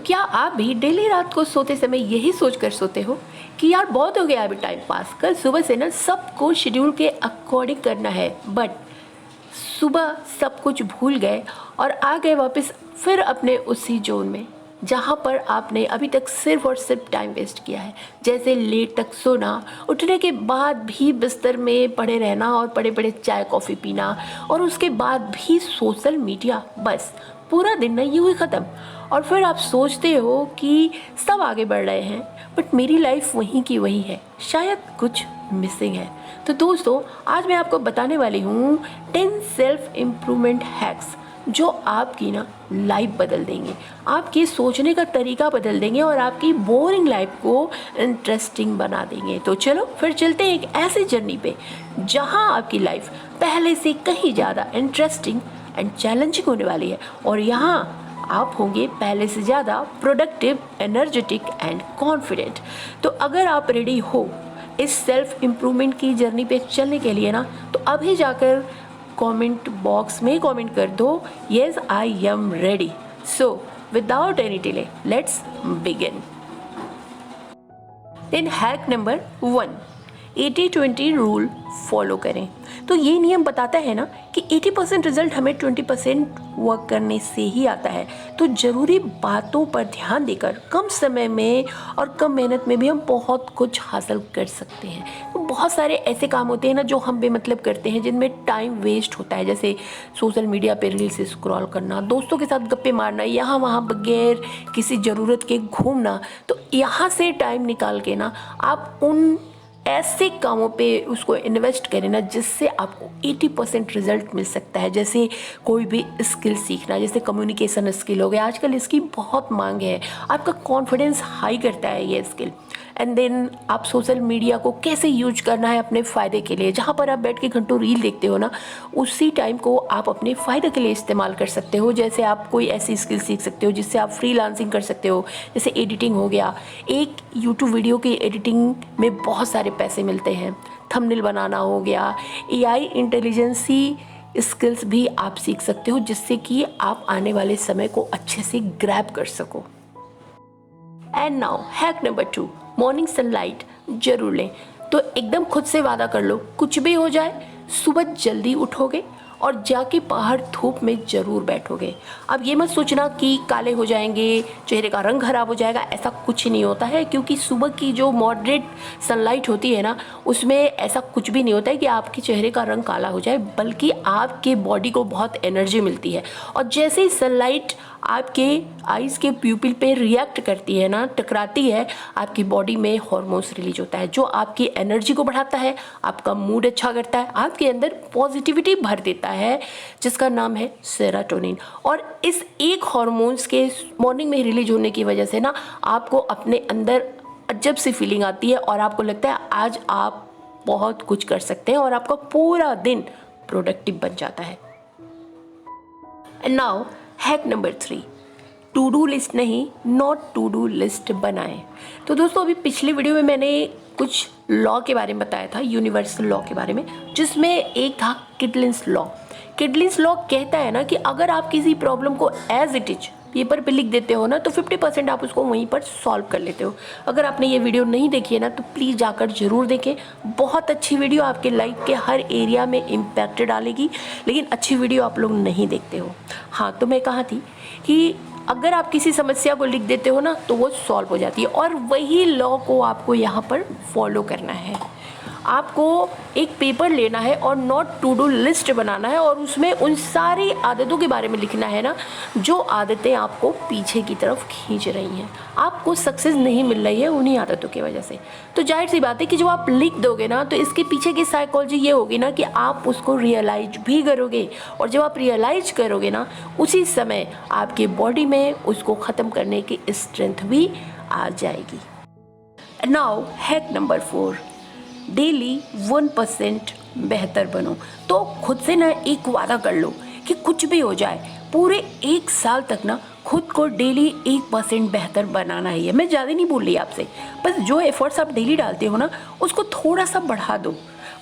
क्या आप भी डेली रात को सोते समय यही सोच कर सोते हो कि यार बहुत हो गया अभी टाइम पास, कल सुबह से ना सबको शेड्यूल के अकॉर्डिंग करना है, बट सुबह सब कुछ भूल गए और आ गए वापस फिर अपने उसी जोन में जहाँ पर आपने अभी तक सिर्फ और सिर्फ टाइम वेस्ट किया है। जैसे लेट तक सोना, उठने के बाद भी बिस्तर में पड़े रहना और पड़े पड़े चाय कॉफ़ी पीना, और उसके बाद भी सोशल मीडिया, बस पूरा दिन ना यूँ ही ख़त्म। और फिर आप सोचते हो कि सब आगे बढ़ रहे हैं बट मेरी लाइफ वहीं की वहीं है, शायद कुछ मिसिंग है। तो दोस्तों, आज मैं आपको बताने वाली हूँ 10 सेल्फ इम्प्रूवमेंट हैक्स जो आपकी ना लाइफ बदल देंगे, आपके सोचने का तरीका बदल देंगे और आपकी बोरिंग लाइफ को इंटरेस्टिंग बना देंगे। तो चलो फिर चलते हैं एक ऐसी जर्नी पे जहाँ आपकी लाइफ पहले से कहीं ज़्यादा इंटरेस्टिंग एंड चैलेंजिंग होने वाली है, और यहाँ आप होंगे पहले से ज़्यादा प्रोडक्टिव, एनर्जेटिक एंड कॉन्फिडेंट। तो अगर आप रेडी हो इस सेल्फ इम्प्रूवमेंट की जर्नी पे चलने के लिए ना, तो अभी जाकर कमेंट बॉक्स में कमेंट कर दो, yes I am ready. So without any delay let's begin. In hack number 1, 80-20 rule follow करें। तो ये नियम बताता है ना कि 80% रिजल्ट हमें 20% वर्क करने से ही आता है। तो ज़रूरी बातों पर ध्यान देकर कम समय में और कम मेहनत में भी हम बहुत कुछ हासिल कर सकते हैं। तो बहुत सारे ऐसे काम होते हैं ना जो हम बेमतलब करते हैं, जिनमें टाइम वेस्ट होता है, जैसे सोशल मीडिया पे रील्स स्क्रॉल करना, दोस्तों के साथ गप्पे मारना, यहाँ वहाँ बगैर किसी ज़रूरत के घूमना। तो यहाँ से टाइम निकाल के ना आप उन ऐसे कामों पे उसको इन्वेस्ट करें ना जिससे आपको 80% रिजल्ट मिल सकता है। जैसे कोई भी स्किल सीखना, जैसे कम्युनिकेशन स्किल हो गया, आजकल इसकी बहुत मांग है, आपका कॉन्फिडेंस हाई करता है ये स्किल। एंड देन आप सोशल मीडिया को कैसे यूज करना है अपने फ़ायदे के लिए, जहाँ पर आप बैठ के घंटों रील देखते हो ना, उसी टाइम को आप अपने फ़ायदे के लिए इस्तेमाल कर सकते हो। जैसे आप कोई ऐसी स्किल सीख सकते हो जिससे आप फ्रीलांसिंग कर सकते हो, जैसे एडिटिंग हो गया। एक यूट्यूब वीडियो की एडिटिंग में बहुत सारे पैसे मिलते हैं। थंबनेल बनाना हो गया, एआई इंटेलिजेंसी स्किल्स भी आप सीख सकते हो जिससे कि आप आने वाले समय को अच्छे से ग्रैब कर सको। And now hack number 2, morning sunlight जरूर लें। तो एकदम खुद से वादा कर लो, कुछ भी हो जाए सुबह जल्दी उठोगे और जाके बाहर धूप में ज़रूर बैठोगे। अब ये मत सोचना कि काले हो जाएंगे, चेहरे का रंग खराब हो जाएगा, ऐसा कुछ नहीं होता है, क्योंकि सुबह की जो मॉडरेट सनलाइट होती है ना, उसमें ऐसा कुछ भी नहीं होता है कि आपके चेहरे का रंग काला हो जाए, बल्कि आपके बॉडी को बहुत एनर्जी मिलती है। और जैसे ही सनलाइट आपके आइज़ के प्यूपिल पे रिएक्ट करती है ना, टकराती है, आपकी बॉडी में हार्मोन्स रिलीज होता है जो आपकी एनर्जी को बढ़ाता है, आपका मूड अच्छा करता है, आपके अंदर पॉजिटिविटी भर देता है, जिसका नाम है सेरोटोनिन। और इस एक हार्मोन्स के मॉर्निंग में रिलीज होने की वजह से ना आपको अपने अंदर अजब सी फीलिंग आती है और आपको लगता है आज आप बहुत कुछ कर सकते हैं और आपका पूरा दिन प्रोडक्टिव बन जाता है। And now hack number 3, to do list नहीं, नॉट टू डू लिस्ट बनाएं। तो दोस्तों, अभी पिछले वीडियो में मैंने कुछ लॉ के बारे में बताया था, यूनिवर्सल लॉ के बारे में, जिसमें एक था किडलिंस लॉ। किडलिंस लॉ कहता है ना कि अगर आप किसी प्रॉब्लम को एज इट इज पेपर पे लिख देते हो ना, तो 50% आप उसको वहीं पर सॉल्व कर लेते हो। अगर आपने ये वीडियो नहीं देखी है ना, तो प्लीज़ जाकर ज़रूर देखें। बहुत अच्छी वीडियो, आपके लाइफ के हर एरिया में इम्पैक्ट डालेगी, लेकिन अच्छी वीडियो आप लोग नहीं देखते हो। हाँ, तो मैं कहा थी कि अगर आप किसी समस्या को लिख देते हो ना, तो वो सॉल्व हो जाती है, और वही लॉ को आपको यहाँ पर फॉलो करना है। आपको एक पेपर लेना है और नॉट टू डू लिस्ट बनाना है, और उसमें उन सारी आदतों के बारे में लिखना है ना जो आदतें आपको पीछे की तरफ खींच रही हैं। आपको सक्सेस नहीं मिल रही है उन्हीं आदतों की वजह से। तो जाहिर सी बात है कि जब आप लिख दोगे ना, तो इसके पीछे की साइकोलॉजी ये होगी ना कि आप उसको रियलाइज भी करोगे, और जब आप रियलाइज करोगे ना, उसी समय आपके बॉडी में उसको ख़त्म करने की स्ट्रेंथ भी आ जाएगी। नाउ हैक नंबर 4, डेली 1% बेहतर बनो। तो खुद से ना एक वादा कर लो कि कुछ भी हो जाए, पूरे 1 साल तक ना खुद को डेली 1% बेहतर बनाना ही है। मैं ज़्यादा नहीं बोल रही आपसे, बस जो एफर्ट्स आप डेली डालते हो ना, उसको थोड़ा सा बढ़ा दो।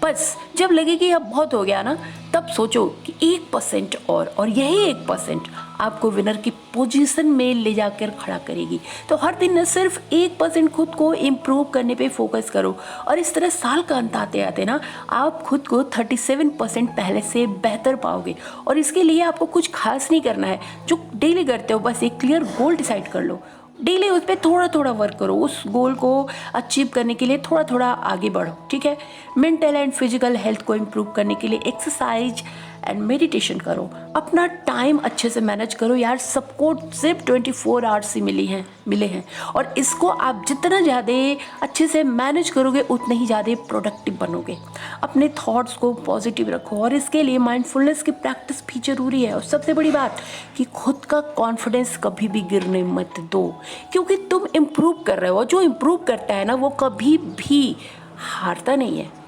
बस जब लगे कि अब बहुत हो गया ना, तब सोचो कि 1% और यही 1% आपको विनर की पोजीशन में ले जाकर खड़ा करेगी। तो हर दिन न सिर्फ 1% खुद को इम्प्रूव करने पे फोकस करो, और इस तरह साल का अंत आते आते ना आप खुद को 37% पहले से बेहतर पाओगे। और इसके लिए आपको कुछ खास नहीं करना है, जो डेली करते हो बस एक क्लियर गोल डिसाइड कर लो, डेली उस पर थोड़ा थोड़ा वर्क करो, उस गोल को अचीव करने के लिए थोड़ा थोड़ा आगे बढ़ो, ठीक है। मेंटल एंड फिजिकल हेल्थ को इम्प्रूव करने के लिए एक्सरसाइज एंड मेडिटेशन करो। अपना टाइम अच्छे से मैनेज करो यार, सबको सिर्फ 24 आवर्स ही मिले हैं, और इसको आप जितना ज़्यादा अच्छे से मैनेज करोगे उतने ही ज़्यादा प्रोडक्टिव बनोगे। अपने थॉट्स को पॉजिटिव रखो, और इसके लिए माइंडफुलनेस की प्रैक्टिस भी ज़रूरी है। और सबसे बड़ी बात कि खुद का कॉन्फिडेंस कभी भी गिरने मत दो, क्योंकि तुम इम्प्रूव कर रहे हो। जो इम्प्रूव करता है ना वो कभी भी हारता नहीं है।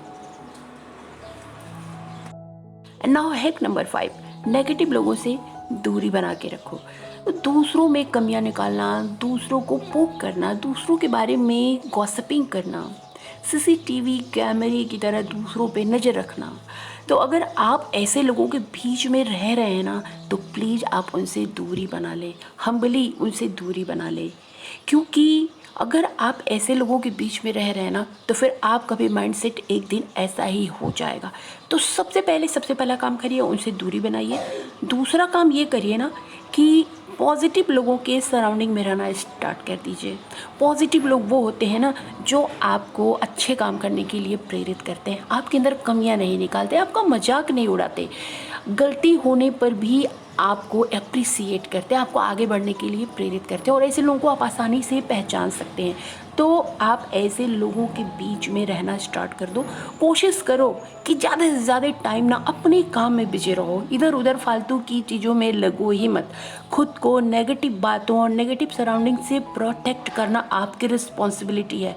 And now hack number 5, negative लोगों से दूरी बना के रखो। दूसरों में कमियां निकालना, दूसरों को पोक करना, दूसरों के बारे में गॉसिपिंग करना, सीसीटीवी कैमरे की तरह दूसरों पे नज़र रखना। तो अगर आप ऐसे लोगों के बीच में रह रहे हैं ना, तो प्लीज़ आप उनसे दूरी बना लें, हम्बली उनसे दूरी बना लें। क्योंकि अगर आप ऐसे लोगों के बीच में रह रहे हैं ना, तो फिर आपका भी माइंडसेट एक दिन ऐसा ही हो जाएगा। तो सबसे पहला काम करिए, उनसे दूरी बनाइए। दूसरा काम ये करिए ना कि पॉजिटिव लोगों के सराउंडिंग में रहना स्टार्ट कर दीजिए। पॉजिटिव लोग वो होते हैं ना जो आपको अच्छे काम करने के लिए प्रेरित करते हैं, आपके अंदर कमियां नहीं निकालते, आपका मजाक नहीं उड़ाते, गलती होने पर भी आपको अप्रिसिएट करते हैं, आपको आगे बढ़ने के लिए प्रेरित करते हैं। और ऐसे लोगों को आप आसानी से पहचान सकते हैं। तो आप ऐसे लोगों के बीच में रहना स्टार्ट कर दो। कोशिश करो कि ज़्यादा से ज़्यादा टाइम ना अपने काम में बिजी रहो, इधर उधर फालतू की चीज़ों में लगो ही मत। खुद को नेगेटिव बातों और नेगेटिव सराउंडिंग से प्रोटेक्ट करना आपकी रिस्पॉन्सिबिलिटी है।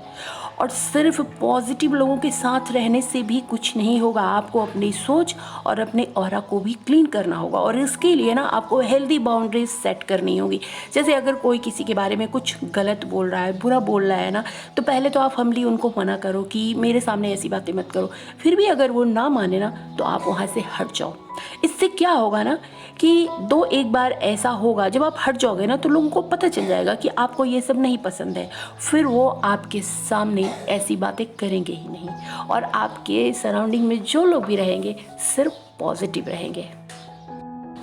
और सिर्फ पॉजिटिव लोगों के साथ रहने से भी कुछ नहीं होगा, आपको अपनी सोच और अपने ऑरा को भी क्लीन करना होगा। और इसके लिए ना आपको हेल्दी बाउंड्रीज सेट करनी होगी। जैसे अगर कोई किसी के बारे में कुछ गलत बोल रहा है, बुरा बोल रहा है ना, तो पहले तो आप हम्बली उनको मना करो कि मेरे सामने ऐसी बातें मत करो। फिर भी अगर वो ना माने ना, तो आप वहाँ से हट जाओ। इससे क्या होगा ना कि एक बार ऐसा होगा, जब आप हट जाओगे ना तो लोगों को पता चल जाएगा कि आपको ये सब नहीं पसंद है। फिर वो आपके सामने ऐसी बातें करेंगे ही नहीं, और आपके सराउंडिंग में जो लोग भी रहेंगे सिर्फ पॉजिटिव रहेंगे।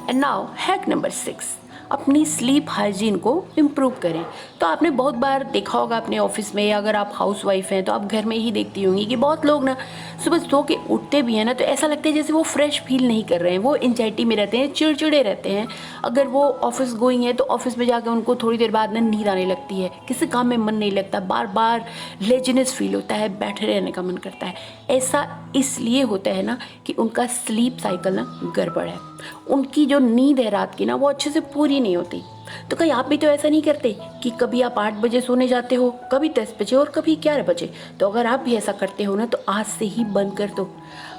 एंड नाउ हैक नंबर 6, अपनी स्लीप हाइजीन को इम्प्रूव करें। तो आपने बहुत बार देखा होगा अपने ऑफिस में, अगर आप हाउसवाइफ हैं तो आप घर में ही देखती होंगी कि बहुत लोग ना सुबह सो के उठते भी हैं ना, तो ऐसा लगता है जैसे वो फ्रेश फील नहीं कर रहे हैं, वो एंजाइटी में रहते हैं, चिड़चिड़े रहते हैं। अगर वो ऑफिस गोइंग है तो ऑफिस में जाकर उनको थोड़ी देर बाद ना नींद आने लगती है, किसी काम में मन नहीं लगता, बार बार लेजीनेस फील होता है, बैठे रहने का मन करता है। ऐसा इसलिए होता है ना कि उनका स्लीप साइकिल ना गड़बड़ है, उनकी जो नींद है रात की ना वो अच्छे से पूरी नहीं होती। तो कहीं आप भी तो ऐसा नहीं करते कि कभी आप 8 बजे सोने जाते हो, कभी 10 बजे और कभी 11 बजे। तो अगर आप भी ऐसा करते हो ना, तो आज से ही बंद कर दो।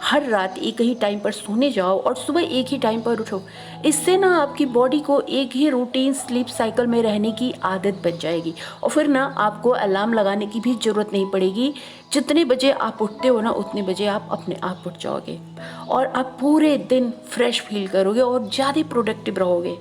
हर रात एक ही टाइम पर सोने जाओ और सुबह एक ही टाइम पर उठो। इससे ना आपकी बॉडी को एक ही रूटीन स्लीप साइकिल में रहने की आदत बन जाएगी, और फिर ना आपको अलार्म लगाने की भी ज़रूरत नहीं पड़ेगी। जितने बजे आप उठते हो ना, उतने बजे आप अपने आप उठ जाओगे, और आप पूरे दिन फ्रेश फील करोगे और ज़्यादा प्रोडक्टिव रहोगे।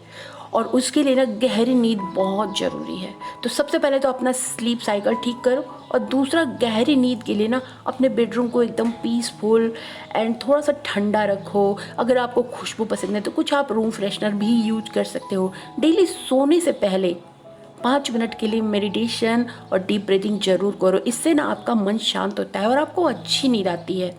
और उसके लिए ना गहरी नींद बहुत ज़रूरी है। तो सबसे पहले तो अपना स्लीप साइकिल ठीक करो, और दूसरा गहरी नींद के लिए ना अपने बेडरूम को एकदम पीसफुल एंड थोड़ा सा ठंडा रखो। अगर आपको खुशबू पसंद है तो कुछ आप रूम फ्रेशनर भी यूज कर सकते हो। डेली सोने से पहले 5 मिनट के लिए मेडिटेशन और डीप ब्रीथिंग जरूर करो। इससे ना आपका मन शांत होता है और आपको अच्छी नींद आती है।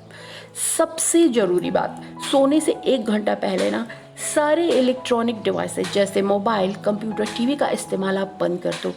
सबसे ज़रूरी बात, सोने से 1 घंटा पहले ना सारे इलेक्ट्रॉनिक डिवाइसेस जैसे मोबाइल, कंप्यूटर, टीवी का इस्तेमाल आप बंद कर दो,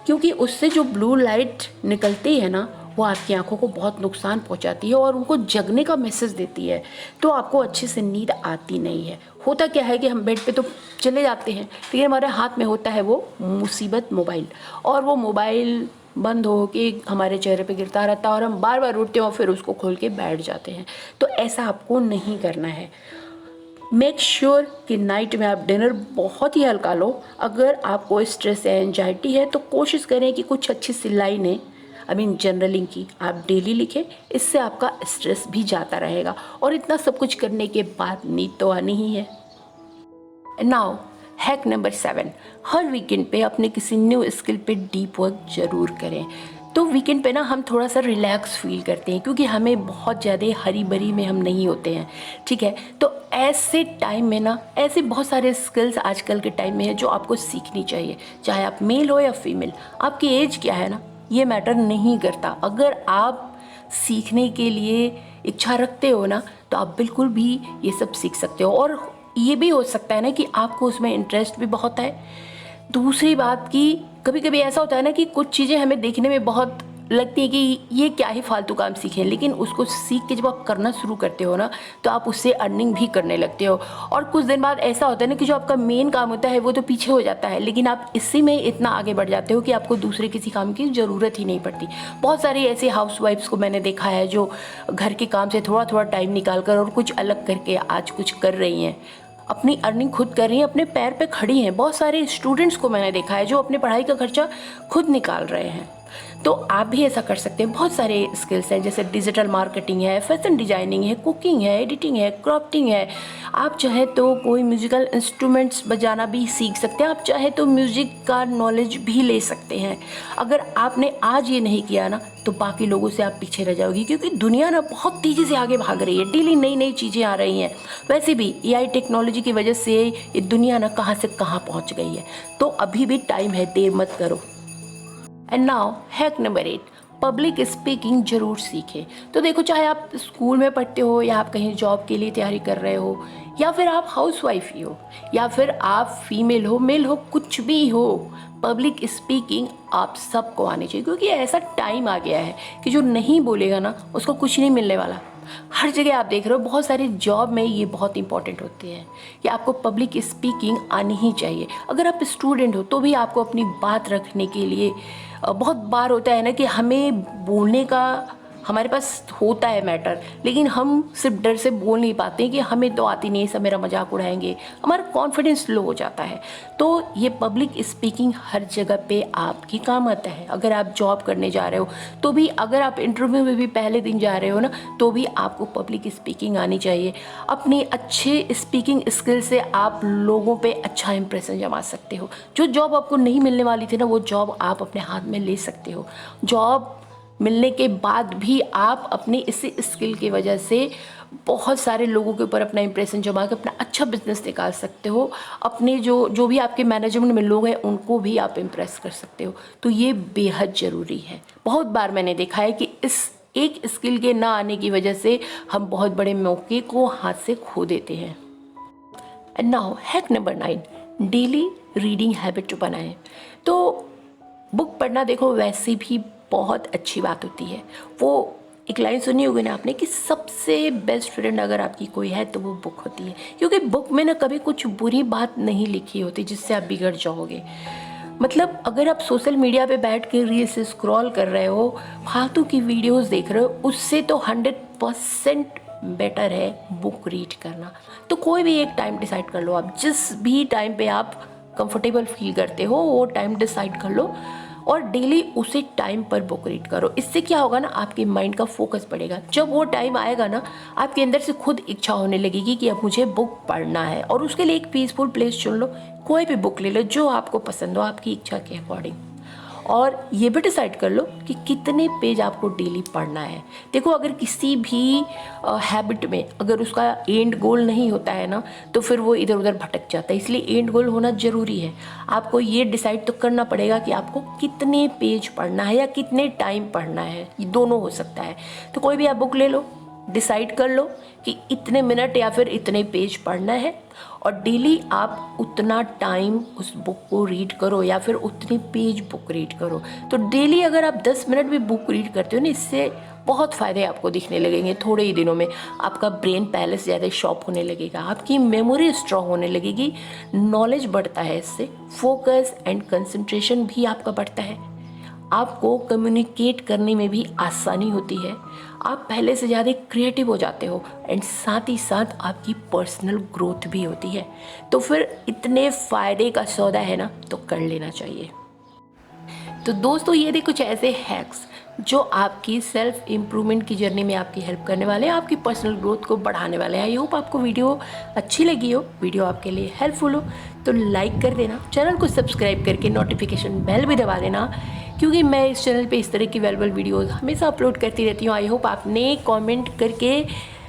क्योंकि उससे जो ब्लू लाइट निकलती है ना, वो आपकी आंखों को बहुत नुकसान पहुंचाती है और उनको जगने का मैसेज देती है। तो आपको अच्छे से नींद आती नहीं है। होता क्या है कि हम बेड पे तो चले जाते हैं, लेकिन हमारे हाथ में होता है वो मुसीबत मोबाइल, और वो मोबाइल बंद हो के हमारे चेहरे पे गिरता रहता है और हम बार बार उठते हैं और फिर उसको खोल के बैठ जाते हैं। तो ऐसा आपको नहीं करना है। मेक श्योर कि नाइट में आप डिनर बहुत ही हल्का लो। अगर आपको स्ट्रेस या एंजाइटी है तो कोशिश करें कि कुछ अच्छी सी लाइनें, जर्नलिंग की आप डेली लिखें। इससे आपका स्ट्रेस भी जाता रहेगा, और इतना सब कुछ करने के बाद नींद तो आनी ही है। नाउ हैक नंबर 7, हर वीकेंड पे अपने किसी न्यू स्किल पे डीप वर्क ज़रूर करें। तो वीकेंड पे ना हम थोड़ा सा रिलैक्स फील करते हैं क्योंकि हमें बहुत ज़्यादा हरी बरी में हम नहीं होते हैं, ठीक है। तो ऐसे टाइम में ना ऐसे बहुत सारे स्किल्स आजकल के टाइम में है जो आपको सीखनी चाहिए, चाहे आप मेल हो या फीमेल। आपकी एज क्या है ना, ये मैटर नहीं करता। अगर आप सीखने के लिए इच्छा रखते हो ना तो आप बिल्कुल भी ये सब सीख सकते हो। और ये भी हो सकता है ना कि आपको उसमें इंटरेस्ट भी बहुत है। दूसरी बात कि कभी कभी ऐसा होता है ना कि कुछ चीज़ें हमें देखने में बहुत लगती है कि ये क्या ही फालतू काम सीखे, लेकिन उसको सीख के जब आप करना शुरू करते हो ना तो आप उससे अर्निंग भी करने लगते हो। और कुछ दिन बाद ऐसा होता है ना कि जो आपका मेन काम होता है वो तो पीछे हो जाता है, लेकिन आप इसी में इतना आगे बढ़ जाते हो कि आपको दूसरे किसी काम की ज़रूरत ही नहीं पड़ती। बहुत सारी ऐसी हाउसवाइफ्स को मैंने देखा है जो घर के काम से थोड़ा थोड़ा टाइम निकाल कर और कुछ अलग करके आज कुछ कर रही हैं, अपनी अर्निंग खुद कर रही हैं, अपने पैर पे खड़ी हैं। बहुत सारे स्टूडेंट्स को मैंने देखा है जो अपनी पढ़ाई का खर्चा खुद निकाल रहे हैं। तो आप भी ऐसा कर सकते हैं। बहुत सारे स्किल्स हैं जैसे डिजिटल मार्केटिंग है, फैशन डिजाइनिंग है, कुकिंग है, एडिटिंग है, क्राफ्टिंग है। आप चाहे तो कोई म्यूजिकल इंस्ट्रूमेंट्स बजाना भी सीख सकते हैं। आप चाहे तो म्यूजिक का नॉलेज भी ले सकते हैं। अगर आपने आज ये नहीं किया ना तो बाकी लोगों से आप पीछे रह जाओगी, क्योंकि दुनिया ना बहुत तेज़ी से आगे भाग रही है। डेली नई नई चीज़ें आ रही हैं। वैसे भी एआई टेक्नोलॉजी की वजह से ये दुनिया ना कहाँ से कहाँ पहुँच गई है। तो अभी भी टाइम है, देर मत करो। And now hack number 8, public speaking जरूर सीखें। तो देखो, चाहे आप स्कूल में पढ़ते हो या आप कहीं जॉब के लिए तैयारी कर रहे हो या फिर आप हाउसवाइफ ही हो या फिर आप फीमेल हो मेल हो, कुछ भी हो, पब्लिक स्पीकिंग आप सबको आनी चाहिए। क्योंकि ऐसा टाइम आ गया है कि जो नहीं बोलेगा ना उसको कुछ नहीं मिलने वाला। हर जगह आप देख रहे हो, बहुत सारी जॉब में ये बहुत इंपॉर्टेंट होती है कि आपको पब्लिक स्पीकिंग आनी ही चाहिए। अगर आप स्टूडेंट हो तो भी आपको अपनी बात रखने के लिए बहुत बार होता है ना कि हमें बोलने का हमारे पास होता है मैटर, लेकिन हम सिर्फ डर से बोल नहीं पाते हैं कि हमें तो आती नहीं, सब मेरा मजाक उड़ाएंगे, हमारा कॉन्फिडेंस लो हो जाता है। तो ये पब्लिक स्पीकिंग हर जगह पे आपकी काम आता है। अगर आप जॉब करने जा रहे हो तो भी, अगर आप इंटरव्यू में भी पहले दिन जा रहे हो ना तो भी आपको पब्लिक स्पीकिंग आनी चाहिए। अपनी अच्छे स्पीकिंग स्किल से आप लोगों पे अच्छा इंप्रेशन जमा सकते हो। जो जॉब आपको नहीं मिलने वाली थी ना वो जॉब आप अपने हाथ में ले सकते हो। जॉब मिलने के बाद भी आप अपनी इसी स्किल की वजह से बहुत सारे लोगों के ऊपर अपना इंप्रेशन जमा के अपना अच्छा बिजनेस निकाल सकते हो। अपने जो भी आपके मैनेजमेंट में लोग हैं उनको भी आप इम्प्रेस कर सकते हो। तो ये बेहद ज़रूरी है। बहुत बार मैंने देखा है कि इस एक स्किल के ना आने की वजह से हम बहुत बड़े मौके को हाथ से खो देते हैं। And now hack number 9, daily reading habit बनाएं। तो बुक पढ़ना देखो वैसे भी बहुत अच्छी बात होती है। वो एक लाइन सुनी होगी ना आपने कि सबसे बेस्ट फ्रेंड अगर आपकी कोई है तो वो बुक होती है। क्योंकि बुक में ना कभी कुछ बुरी बात नहीं लिखी होती जिससे आप बिगड़ जाओगे। मतलब अगर आप सोशल मीडिया पे बैठ के रील्स स्क्रॉल कर रहे हो, फालतू की वीडियोस देख रहे हो, उससे तो 100% बेटर है बुक रीड करना। तो कोई भी एक टाइम डिसाइड कर लो, आप जिस भी टाइम पे आप कंफर्टेबल फील करते हो वो टाइम डिसाइड कर लो और डेली उसी टाइम पर बुक रीड करो। इससे क्या होगा ना, आपके माइंड का फोकस बढ़ेगा। जब वो टाइम आएगा ना आपके अंदर से खुद इच्छा होने लगेगी कि अब मुझे बुक पढ़ना है। और उसके लिए एक पीसफुल प्लेस चुन लो, कोई भी बुक ले लो जो आपको पसंद हो आपकी इच्छा के अकॉर्डिंग। और ये भी डिसाइड कर लो कि कितने पेज आपको डेली पढ़ना है। देखो, अगर किसी भी हैबिट में अगर उसका एंड गोल नहीं होता है ना तो फिर वो इधर उधर भटक जाता है। इसलिए एंड गोल होना ज़रूरी है। आपको ये डिसाइड तो करना पड़ेगा कि आपको कितने पेज पढ़ना है या कितने टाइम पढ़ना है, ये दोनों हो सकता है। तो कोई भी आप बुक ले लो, डिसाइड कर लो कि इतने मिनट या फिर इतने पेज पढ़ना है और डेली आप उतना टाइम उस बुक को रीड करो या फिर उतनी पेज बुक रीड करो। तो डेली अगर आप 10 मिनट भी बुक रीड करते हो ना, इससे बहुत फ़ायदे आपको दिखने लगेंगे। थोड़े ही दिनों में आपका ब्रेन पहले से ज़्यादा शॉर्प होने लगेगा, आपकी मेमोरी स्ट्रॉन्ग होने लगेगी, नॉलेज बढ़ता है इससे, फोकस एंड कंसंट्रेशन भी आपका बढ़ता है, आपको कम्युनिकेट करने में भी आसानी होती है, आप पहले से ज़्यादा क्रिएटिव हो जाते हो एंड साथ ही साथ आपकी पर्सनल ग्रोथ भी होती है। तो फिर इतने फ़ायदे का सौदा है ना तो कर लेना चाहिए। तो दोस्तों, ये थे कुछ ऐसे हैक्स जो आपकी सेल्फ इम्प्रूवमेंट की जर्नी में आपकी हेल्प करने वाले हैं, आपकी पर्सनल ग्रोथ को बढ़ाने वाले हैं। आई होप आपको वीडियो अच्छी लगी हो, वीडियो आपके लिए हेल्पफुल हो, तो लाइक कर देना, चैनल को सब्सक्राइब करके नोटिफिकेशन बेल भी दबा देना, क्योंकि मैं इस चैनल पे इस तरह की वैल्यूएबल वीडियोस हमेशा अपलोड करती रहती हूँ। आई होप आपने कमेंट करके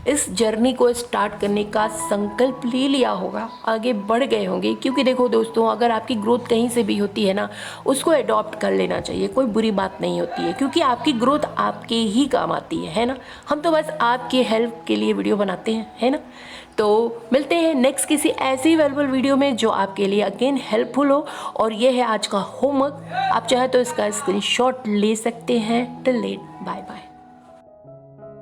इस जर्नी को स्टार्ट करने का संकल्प ले लिया होगा, आगे बढ़ गए होंगे। क्योंकि देखो दोस्तों, अगर आपकी ग्रोथ कहीं से भी होती है ना, उसको अडॉप्ट कर लेना चाहिए, कोई बुरी बात नहीं होती है, क्योंकि आपकी ग्रोथ आपके ही काम आती है ना। हम तो बस आपके हेल्प के लिए वीडियो बनाते हैं, है ना। तो मिलते हैं नेक्स्ट किसी ऐसी वैल्यूएबल वीडियो में जो आपके लिए अगेन हेल्पफुल हो। और ये है आज का होमवर्क, आप चाहे तो इसका स्क्रीनशॉट ले सकते हैं। Till then bye bye.